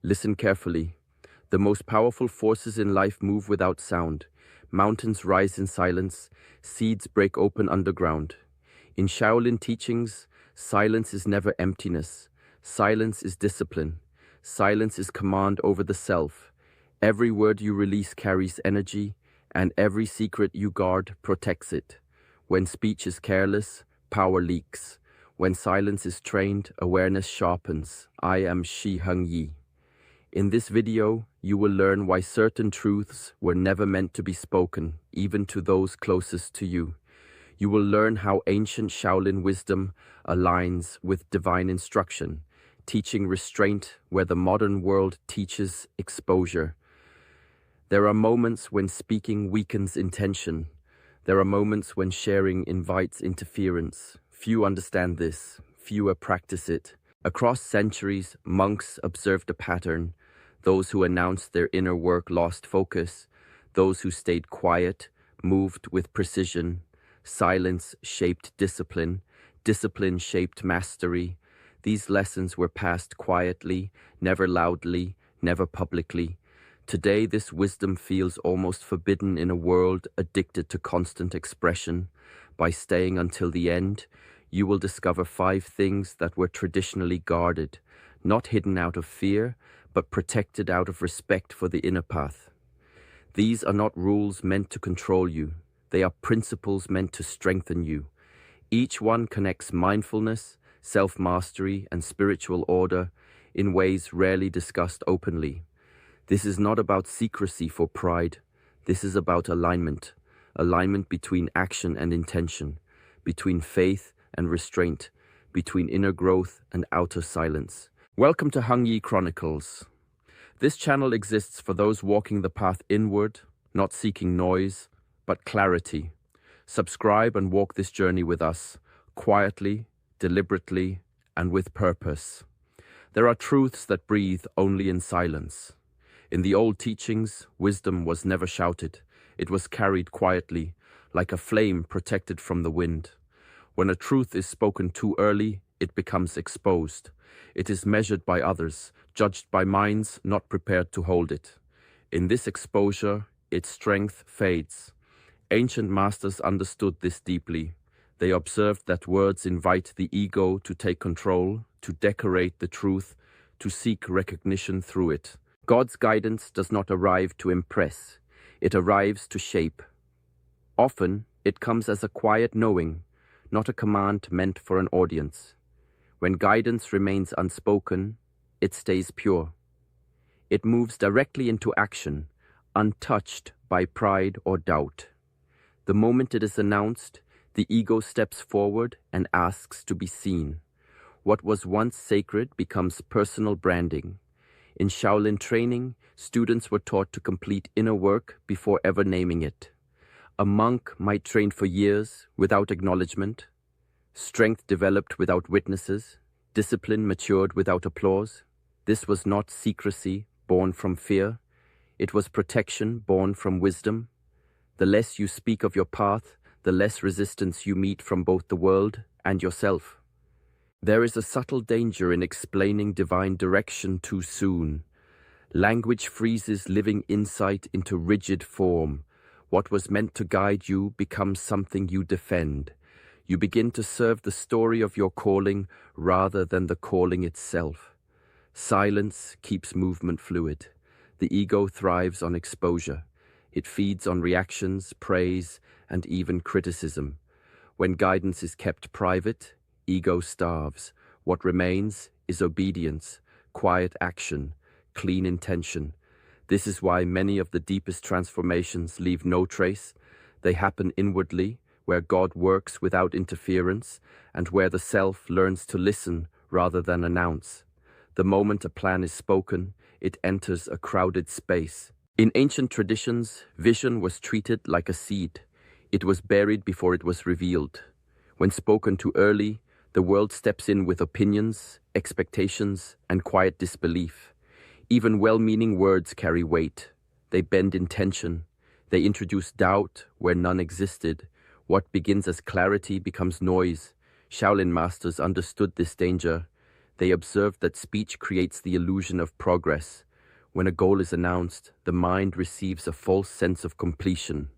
Listen carefully. The most powerful forces in life move without sound. Mountains rise in silence. Seeds break open underground. In Shaolin teachings, silence is never emptiness. Silence is discipline. Silence is command over the self. Every word you release carries energy, and every secret you guard protects it. When speech is careless, power leaks. When silence is trained, awareness sharpens. I am Heng. In this video, you will learn why certain truths were never meant to be spoken, even to those closest to you. You will learn how ancient Shaolin wisdom aligns with divine instruction, teaching restraint where the modern world teaches exposure. There are moments when speaking weakens intention. There are moments when sharing invites interference. Few understand this, fewer practice it. Across centuries, monks observed a pattern. Those who announced their inner work lost focus. Those who stayed quiet moved with precision. Silence shaped discipline. Discipline shaped mastery. These lessons were passed quietly, never loudly, never publicly. Today, this wisdom feels almost forbidden in a world addicted to constant expression. By staying until the end, you will discover 5 things that were traditionally guarded, not hidden out of fear, but protected out of respect for the inner path. These are not rules meant to control you. They are principles meant to strengthen you. Each one connects mindfulness, self-mastery, and spiritual order in ways rarely discussed openly. This is not about secrecy for pride. This is about alignment. Alignment between action and intention, between faith and restraint, between inner growth and outer silence. Welcome to Heng Chronicles. This channel exists for those walking the path inward, not seeking noise, but clarity. Subscribe and walk this journey with us, quietly, deliberately, and with purpose. There are truths that breathe only in silence. In the old teachings, wisdom was never shouted. It was carried quietly, like a flame protected from the wind. When a truth is spoken too early, it becomes exposed. It is measured by others, judged by minds not prepared to hold it. In this exposure, its strength fades. Ancient masters understood this deeply. They observed that words invite the ego to take control, to decorate the truth, to seek recognition through it. God's guidance does not arrive to impress. It arrives to shape. Often, it comes as a quiet knowing, not a command meant for an audience. When guidance remains unspoken, it stays pure. It moves directly into action, untouched by pride or doubt. The moment it is announced, the ego steps forward and asks to be seen. What was once sacred becomes personal branding. In Shaolin training, students were taught to complete inner work before ever naming it. A monk might train for years without acknowledgement. Strength developed without witnesses. Discipline matured without applause. This was not secrecy born from fear. It was protection born from wisdom. The less you speak of your path, the less resistance you meet from both the world and yourself. There is a subtle danger in explaining divine direction too soon. Language freezes living insight into rigid form. What was meant to guide you becomes something you defend. You begin to serve the story of your calling rather than the calling itself. Silence keeps movement fluid. The ego thrives on exposure. It feeds on reactions, praise, and even criticism. When guidance is kept private, ego starves. What remains is obedience, quiet action, clean intention. This is why many of the deepest transformations leave no trace. They happen inwardly, where God works without interference, and where the self learns to listen rather than announce. The moment a plan is spoken, it enters a crowded space. In ancient traditions, vision was treated like a seed. It was buried before it was revealed. When spoken too early, the world steps in with opinions, expectations, and quiet disbelief. Even well-meaning words carry weight. They bend intention. They introduce doubt where none existed. What begins as clarity becomes noise. Shaolin masters understood this danger. They observed that speech creates the illusion of progress. When a goal is announced, the mind receives a false sense of completion.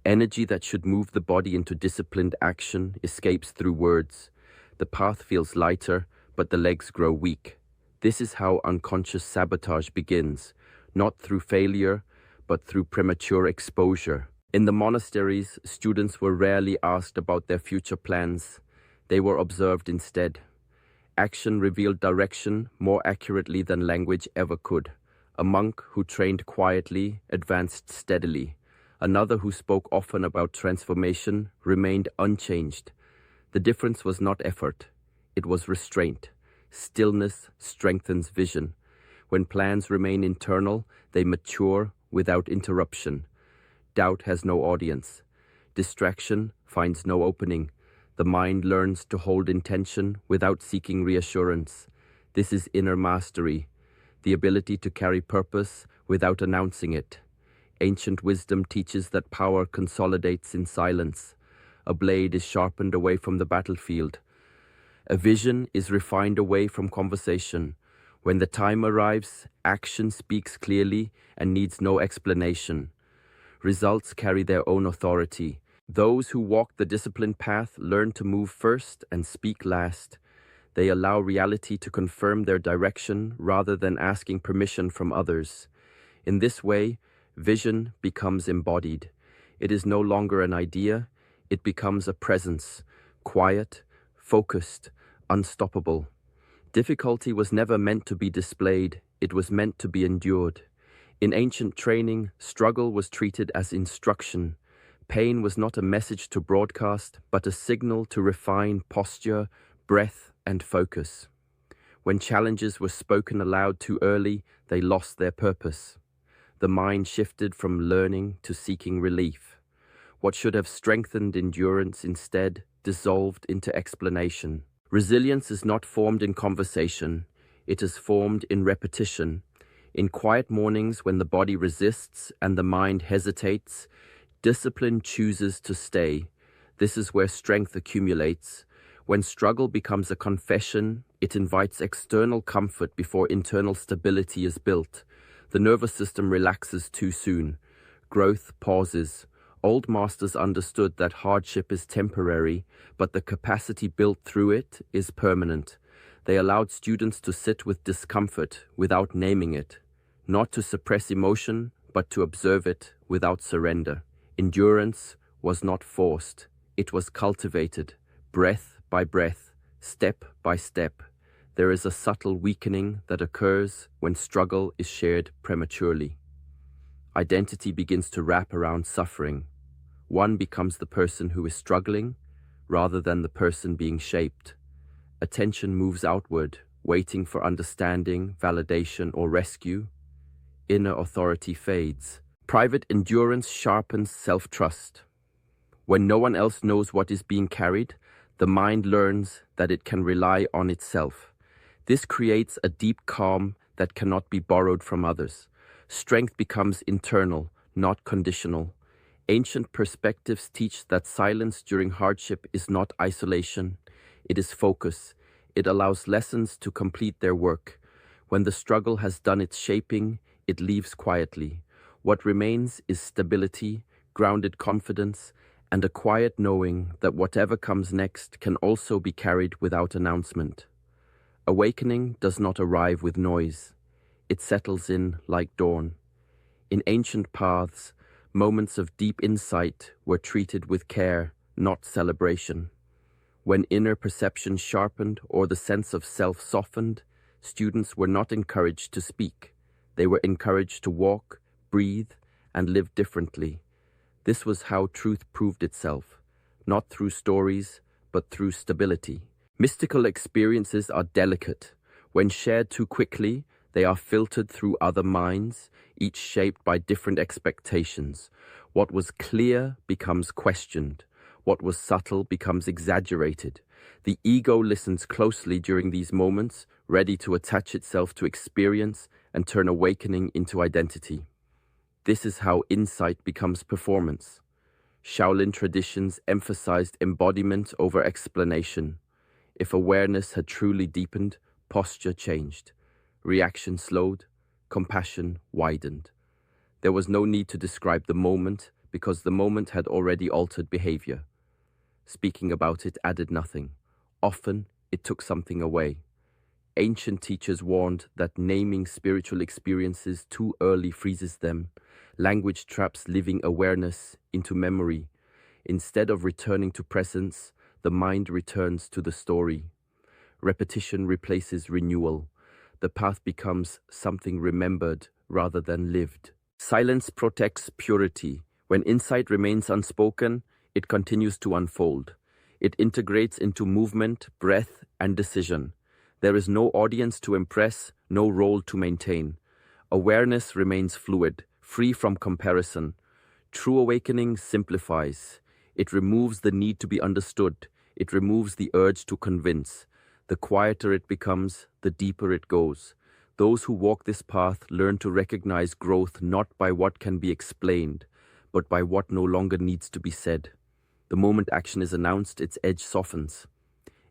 Energy that should move the body into disciplined action escapes through words. The path feels lighter, but the legs grow weak. This is how unconscious sabotage begins, not through failure, but through premature exposure. In the monasteries, students were rarely asked about their future plans. They were observed instead. Action revealed direction more accurately than language ever could. A monk who trained quietly advanced steadily. Another who spoke often about transformation remained unchanged. The difference was not effort, it was restraint. Stillness strengthens vision. When plans remain internal, they mature without interruption. Doubt has no audience. Distraction finds no opening. The mind learns to hold intention without seeking reassurance. This is inner mastery, the ability to carry purpose without announcing it. Ancient wisdom teaches that power consolidates in silence. A blade is sharpened away from the battlefield. A vision is refined away from conversation. When the time arrives, action speaks clearly and needs no explanation. Results carry their own authority. Those who walk the disciplined path learn to move first and speak last. They allow reality to confirm their direction rather than asking permission from others. In this way, vision becomes embodied. It is no longer an idea, it becomes a presence, quiet, focused, unstoppable. Difficulty was never meant to be displayed, it was meant to be endured. In ancient training, struggle was treated as instruction. Pain was not a message to broadcast, but a signal to refine posture, breath, and focus. When challenges were spoken aloud too early, they lost their purpose. The mind shifted from learning to seeking relief. What should have strengthened endurance instead dissolved into explanation. Resilience is not formed in conversation, it is formed in repetition. In quiet mornings when the body resists and the mind hesitates, discipline chooses to stay. This is where strength accumulates. When struggle becomes a confession, it invites external comfort before internal stability is built. The nervous system relaxes too soon. Growth pauses. Old masters understood that hardship is temporary, but the capacity built through it is permanent. They allowed students to sit with discomfort without naming it, not to suppress emotion, but to observe it without surrender. Endurance was not forced, it was cultivated, breath by breath, step by step. There is a subtle weakening that occurs when struggle is shared prematurely. Identity begins to wrap around suffering. One becomes the person who is struggling rather than the person being shaped. Attention moves outward, waiting for understanding, validation, or rescue. Inner authority fades. Private endurance sharpens self-trust. When no one else knows what is being carried, the mind learns that it can rely on itself. This creates a deep calm that cannot be borrowed from others. Strength becomes internal, not conditional. Ancient perspectives teach that silence during hardship is not isolation, it is focus. It allows lessons to complete their work. When the struggle has done its shaping, it leaves quietly. What remains is stability, grounded confidence, and a quiet knowing that whatever comes next can also be carried without announcement. Awakening does not arrive with noise. It settles in like dawn. In ancient paths, moments of deep insight were treated with care, not celebration. When inner perception sharpened or the sense of self softened, students were not encouraged to speak. They were encouraged to walk, breathe, and live differently. This was how truth proved itself, not through stories, but through stability. Mystical experiences are delicate. When shared too quickly, they are filtered through other minds, each shaped by different expectations. What was clear becomes questioned. What was subtle becomes exaggerated. The ego listens closely during these moments, ready to attach itself to experience and turn awakening into identity. This is how insight becomes performance. Shaolin traditions emphasized embodiment over explanation. If awareness had truly deepened, Posture changed. Reaction slowed. Compassion widened. There was no need to describe the moment because the moment had already altered behavior. Speaking about it added nothing. Often, it took something away. Ancient teachers warned that naming spiritual experiences too early freezes them. Language traps living awareness into memory. Instead of returning to presence, the mind returns to the story. Repetition replaces renewal. The path becomes something remembered rather than lived. Silence protects purity. When insight remains unspoken, it continues to unfold. It integrates into movement, breath, and decision. There is no audience to impress, no role to maintain. Awareness remains fluid, free from comparison. True awakening simplifies. It removes the need to be understood. It removes the urge to convince. The quieter it becomes, the deeper it goes. Those who walk this path learn to recognize growth not by what can be explained, but by what no longer needs to be said. The moment action is announced, its edge softens.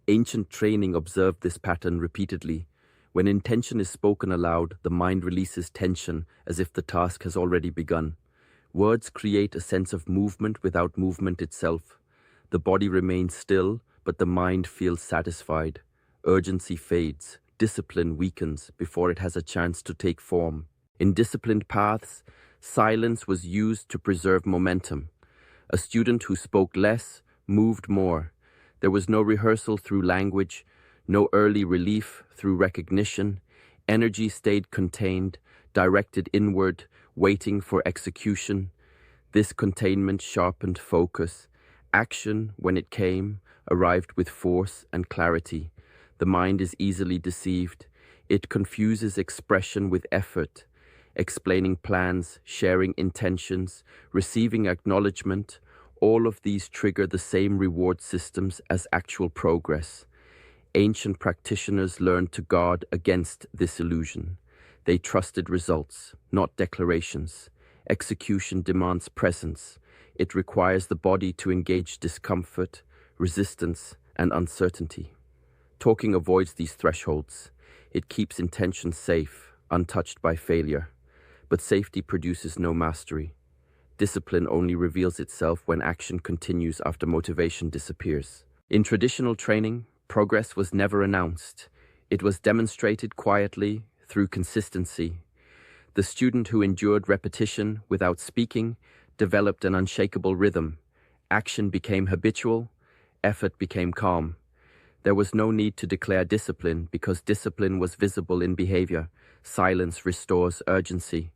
Ancient training observed this pattern repeatedly. When intention is spoken aloud, the mind releases tension as if the task has already begun. Words create a sense of movement without movement itself. The body remains still, but the mind feels satisfied. Urgency fades. Discipline weakens before it has a chance to take form. In disciplined paths, silence was used to preserve momentum. A student who spoke less moved more. There was no rehearsal through language, no early relief through recognition. Energy stayed contained, directed inward, waiting for execution. This containment sharpened focus. Action, when it came, arrived with force and clarity. The mind is easily deceived. It confuses expression with effort, explaining plans, sharing intentions, receiving acknowledgement. All of these trigger the same reward systems as actual progress. Ancient practitioners learned to guard against this illusion. They trusted results, not declarations. Execution demands presence. It requires the body to engage discomfort, resistance, and uncertainty. Talking avoids these thresholds. It keeps intention safe, untouched by failure. But safety produces no mastery. Discipline only reveals itself when action continues after motivation disappears. In traditional training, progress was never announced. It was demonstrated quietly through consistency. The student who endured repetition without speaking developed an unshakable rhythm. Action became habitual, effort became calm. There was no need to declare discipline because discipline was visible in behavior. Silence restores urgency.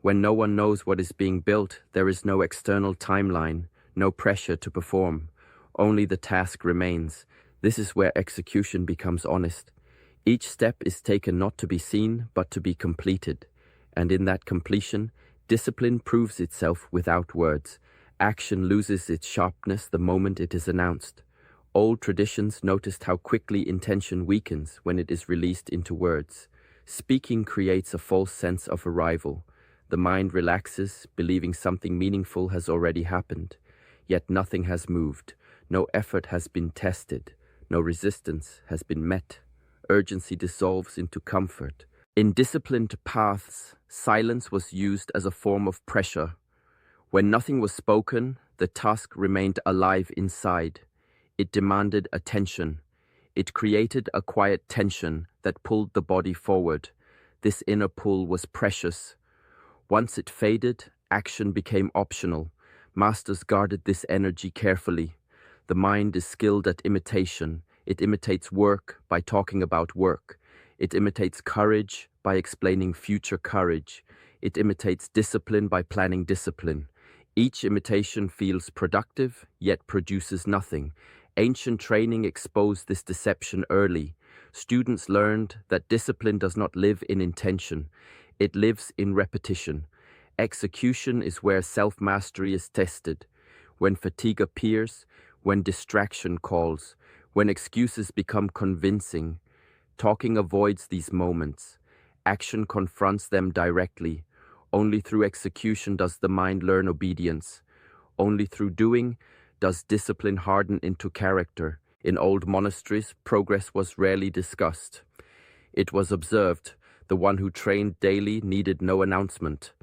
When no one knows what is being built, there is no external timeline, no pressure to perform. Only the task remains. This is where execution becomes honest. Each step is taken not to be seen, but to be completed. And in that completion, discipline proves itself without words. Action loses its sharpness the moment it is announced. Old traditions noticed how quickly intention weakens when it is released into words. Speaking creates a false sense of arrival. The mind relaxes, believing something meaningful has already happened. Yet nothing has moved. No effort has been tested. No resistance has been met. Urgency dissolves into comfort. In disciplined paths, silence was used as a form of pressure. When nothing was spoken, the task remained alive inside. It demanded attention. It created a quiet tension that pulled the body forward. This inner pull was precious. Once it faded, action became optional. Masters guarded this energy carefully. The mind is skilled at imitation. It imitates work by talking about work. It imitates courage by explaining future courage. It imitates discipline by planning discipline. Each imitation feels productive, yet produces nothing. Ancient training exposed this deception early. Students learned that discipline does not live in intention. It lives in repetition. Execution is where self-mastery is tested. When fatigue appears, when distraction calls, when excuses become convincing, talking avoids these moments. Action confronts them directly. Only through execution does the mind learn obedience. Only through doing does discipline harden into character. In old monasteries, progress was rarely discussed. It was observed. The one who trained daily needed no announcement.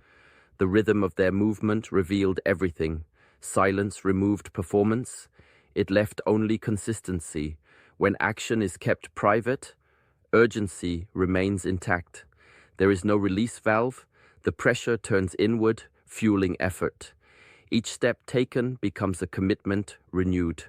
The rhythm of their movement revealed everything. Silence removed performance. It left only consistency. When action is kept private, urgency remains intact. There is no release valve. The pressure turns inward, fueling effort. Each step taken becomes a commitment renewed.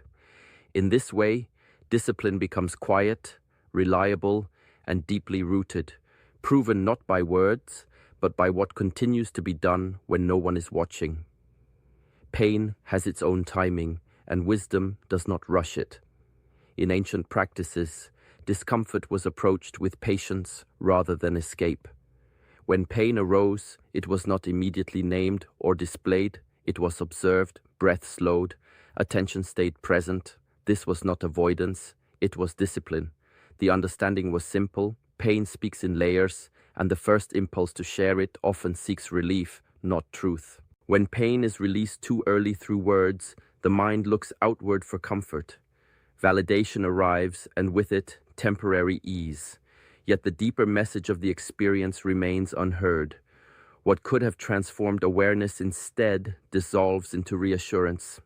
In this way, discipline becomes quiet, reliable, and deeply rooted, proven not by words, but by what continues to be done when no one is watching. Pain has its own timing, and wisdom does not rush it. In ancient practices, discomfort was approached with patience rather than escape. When pain arose, it was not immediately named or displayed. It was observed, breath slowed, attention stayed present. This was not avoidance, it was discipline. The understanding was simple. Pain speaks in layers, and the first impulse to share it often seeks relief, not truth. When pain is released too early through words, the mind looks outward for comfort. Validation arrives, and with it, temporary ease. Yet the deeper message of the experience remains unheard. What could have transformed awareness instead dissolves into reassurance.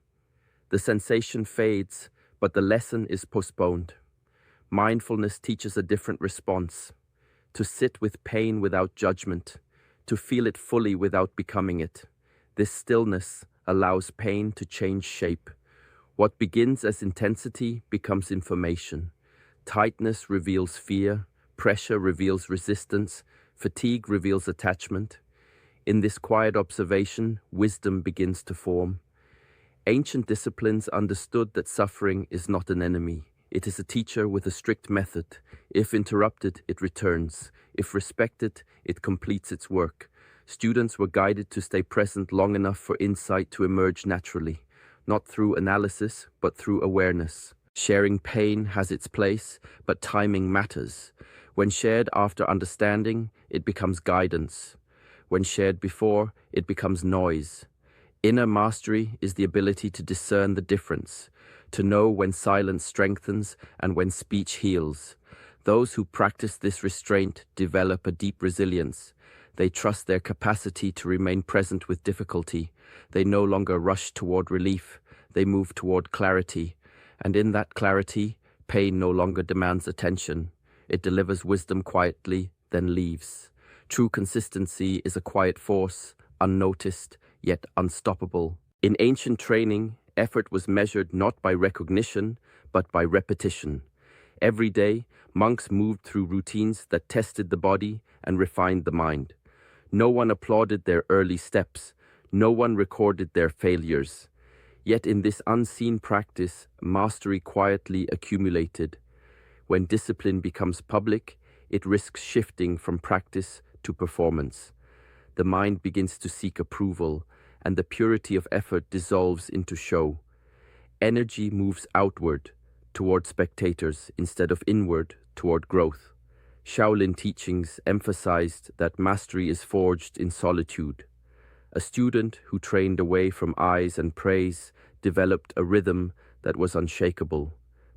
The sensation fades, but the lesson is postponed. Mindfulness teaches a different response. To sit with pain without judgment, to feel it fully without becoming it. This stillness allows pain to change shape. What begins as intensity becomes information. Tightness reveals fear, pressure reveals resistance, fatigue reveals attachment. In this quiet observation, wisdom begins to form. Ancient disciplines understood that suffering is not an enemy. It is a teacher with a strict method. If interrupted, it returns. If respected, it completes its work. Students were guided to stay present long enough for insight to emerge naturally, not through analysis, but through awareness. Sharing pain has its place, but timing matters. When shared after understanding, it becomes guidance. When shared before, it becomes noise. Inner mastery is the ability to discern the difference, to know when silence strengthens and when speech heals. Those who practice this restraint develop a deep resilience. They trust their capacity to remain present with difficulty. They no longer rush toward relief. They move toward clarity. And in that clarity, pain no longer demands attention. It delivers wisdom quietly, then leaves. True consistency is a quiet force, unnoticed, yet unstoppable. In ancient training, effort was measured not by recognition, but by repetition. Every day, monks moved through routines that tested the body and refined the mind. No one applauded their early steps. No one recorded their failures. Yet in this unseen practice, mastery quietly accumulated. When discipline becomes public, it risks shifting from practice to performance. The mind begins to seek approval, and the purity of effort dissolves into show. Energy moves outward, toward spectators, instead of inward, toward growth. Shaolin teachings emphasized that mastery is forged in solitude. A student who trained away from eyes and praise developed a rhythm that was unshakable.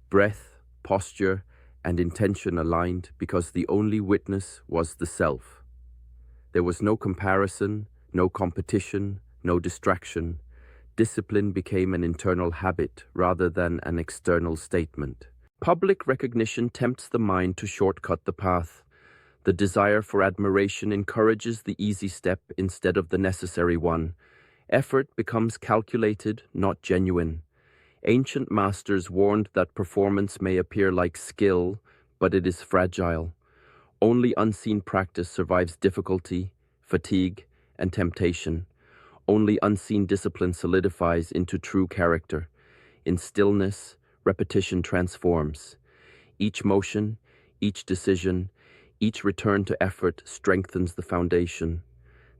Breath, posture, and intention aligned because the only witness was the self. There was no comparison, no competition, no distraction. Discipline became an internal habit rather than an external statement. Public recognition tempts the mind to shortcut the path. The desire for admiration encourages the easy step instead of the necessary one. Effort becomes calculated, not genuine. Ancient masters warned that performance may appear like skill, but it is fragile. Only unseen practice survives difficulty, fatigue, and temptation. Only unseen discipline solidifies into true character. In stillness, repetition transforms. Each motion, each decision, each return to effort strengthens the foundation.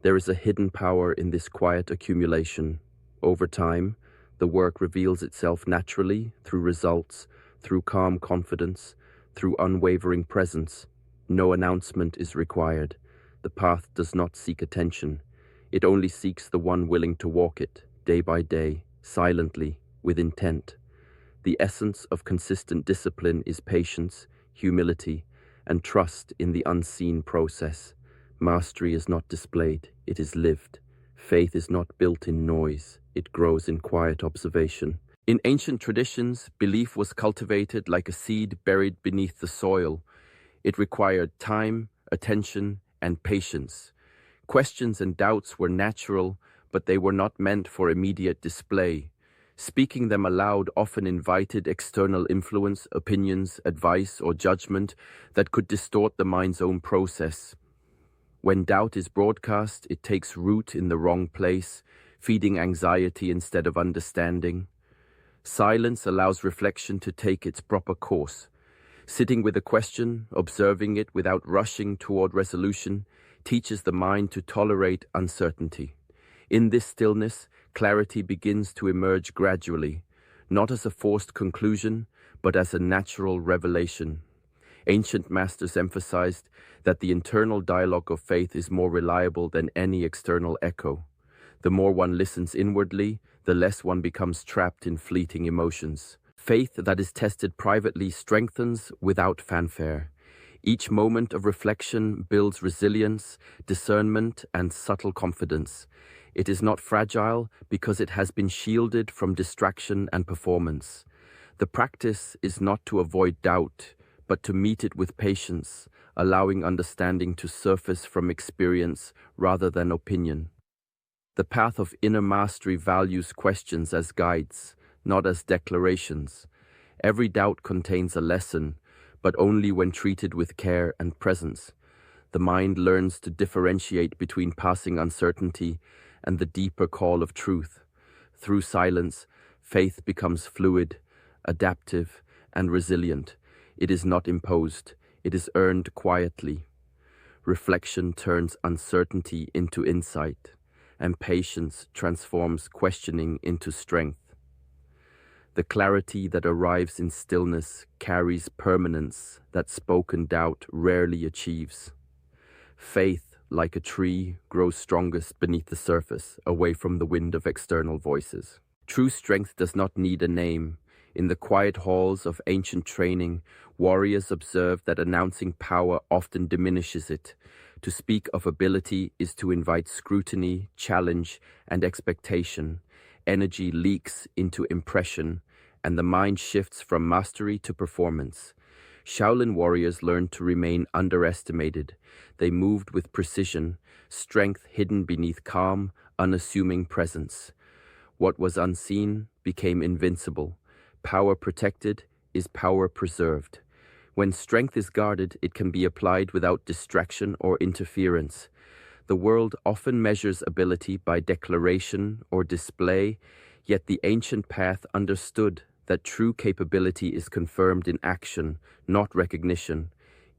There is a hidden power in this quiet accumulation. Over time, the work reveals itself naturally through results, through calm confidence, through unwavering presence. No announcement is required. The path does not seek attention. It only seeks the one willing to walk it, day by day, silently, with intent. The essence of consistent discipline is patience, humility, and trust in the unseen process. Mastery is not displayed, it is lived. Faith is not built in noise, it grows in quiet observation. In ancient traditions, belief was cultivated like a seed buried beneath the soil. It required time, attention, and patience. Questions and doubts were natural, but they were not meant for immediate display. Speaking them aloud often invited external influence, opinions, advice, or judgment that could distort the mind's own process. When doubt is broadcast, it takes root in the wrong place, feeding anxiety instead of understanding. Silence allows reflection to take its proper course. Sitting with a question, observing it without rushing toward resolution, teaches the mind to tolerate uncertainty. In this stillness, clarity begins to emerge gradually, not as a forced conclusion, but as a natural revelation. Ancient masters emphasized that the internal dialogue of faith is more reliable than any external echo. The more one listens inwardly, the less one becomes trapped in fleeting emotions. Faith that is tested privately strengthens without fanfare. Each moment of reflection builds resilience, discernment, and subtle confidence. It is not fragile because it has been shielded from distraction and performance. The practice is not to avoid doubt, but to meet it with patience, allowing understanding to surface from experience rather than opinion. The path of inner mastery values questions as guides, not as declarations. Every doubt contains a lesson, but only when treated with care and presence. The mind learns to differentiate between passing uncertainty and the deeper call of truth. Through silence, faith becomes fluid, adaptive, and resilient. It is not imposed, it is earned quietly. Reflection turns uncertainty into insight, and patience transforms questioning into strength. The clarity that arrives in stillness carries permanence that spoken doubt rarely achieves. Faith, like a tree, grows strongest beneath the surface, away from the wind of external voices. True strength does not need a name. In the quiet halls of ancient training, warriors observed that announcing power often diminishes it. To speak of ability is to invite scrutiny, challenge, and expectation. Energy leaks into impression, and the mind shifts from mastery to performance. Shaolin warriors learned to remain underestimated. They moved with precision, strength hidden beneath calm, unassuming presence. What was unseen became invincible. Power protected is power preserved. When strength is guarded, it can be applied without distraction or interference. The world often measures ability by declaration or display, yet the ancient path understood that true capability is confirmed in action, not recognition.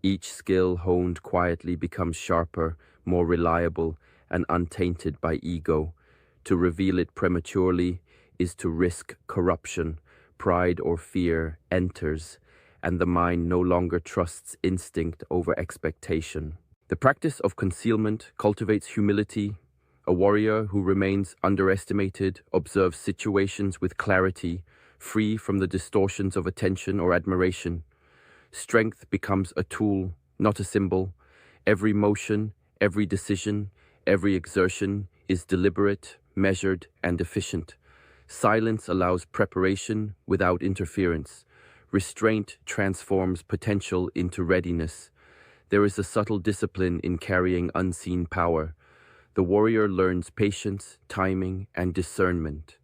Each skill honed quietly becomes sharper, more reliable, and untainted by ego. To reveal it prematurely is to risk corruption. Pride or fear enters, and the mind no longer trusts instinct over expectation. The practice of concealment cultivates humility. A warrior who remains underestimated observes situations with clarity, free from the distortions of attention or admiration. Strength becomes a tool, not a symbol. Every motion, every decision, every exertion is deliberate, measured, and efficient. Silence allows preparation without interference. Restraint transforms potential into readiness. There is a subtle discipline in carrying unseen power. The warrior learns patience, timing, and discernment.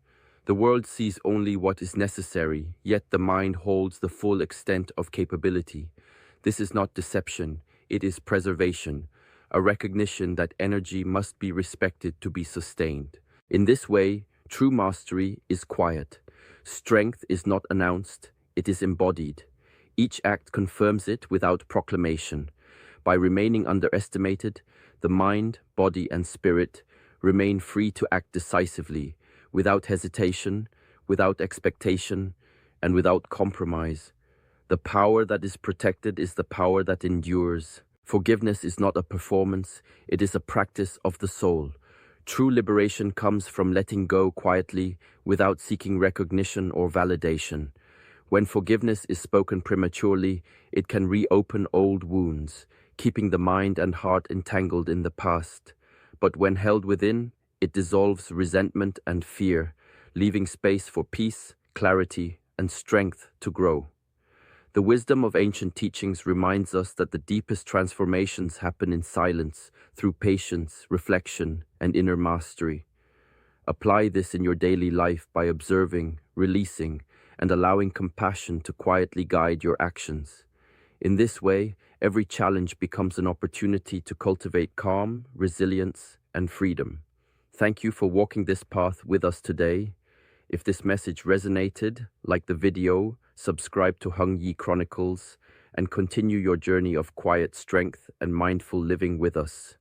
The world sees only what is necessary, yet the mind holds the full extent of capability. This is not deception, it is preservation, a recognition that energy must be respected to be sustained. In this way, true mastery is quiet. Strength is not announced, it is embodied. Each act confirms it without proclamation. By remaining underestimated, the mind, body, and spirit remain free to act decisively, without hesitation, without expectation, and without compromise. The power that is protected is the power that endures. Forgiveness is not a performance, it is a practice of the soul. True liberation comes from letting go quietly without seeking recognition or validation. When forgiveness is spoken prematurely, it can reopen old wounds, keeping the mind and heart entangled in the past. But when held within, it dissolves resentment and fear, leaving space for peace, clarity, and strength to grow. The wisdom of ancient teachings reminds us that the deepest transformations happen in silence, through patience, reflection, and inner mastery. Apply this in your daily life by observing, releasing, and allowing compassion to quietly guide your actions. In this way, every challenge becomes an opportunity to cultivate calm, resilience, and freedom. Thank you for walking this path with us today. If this message resonated, like the video, subscribe to Heng Chronicles, and continue your journey of quiet strength and mindful living with us.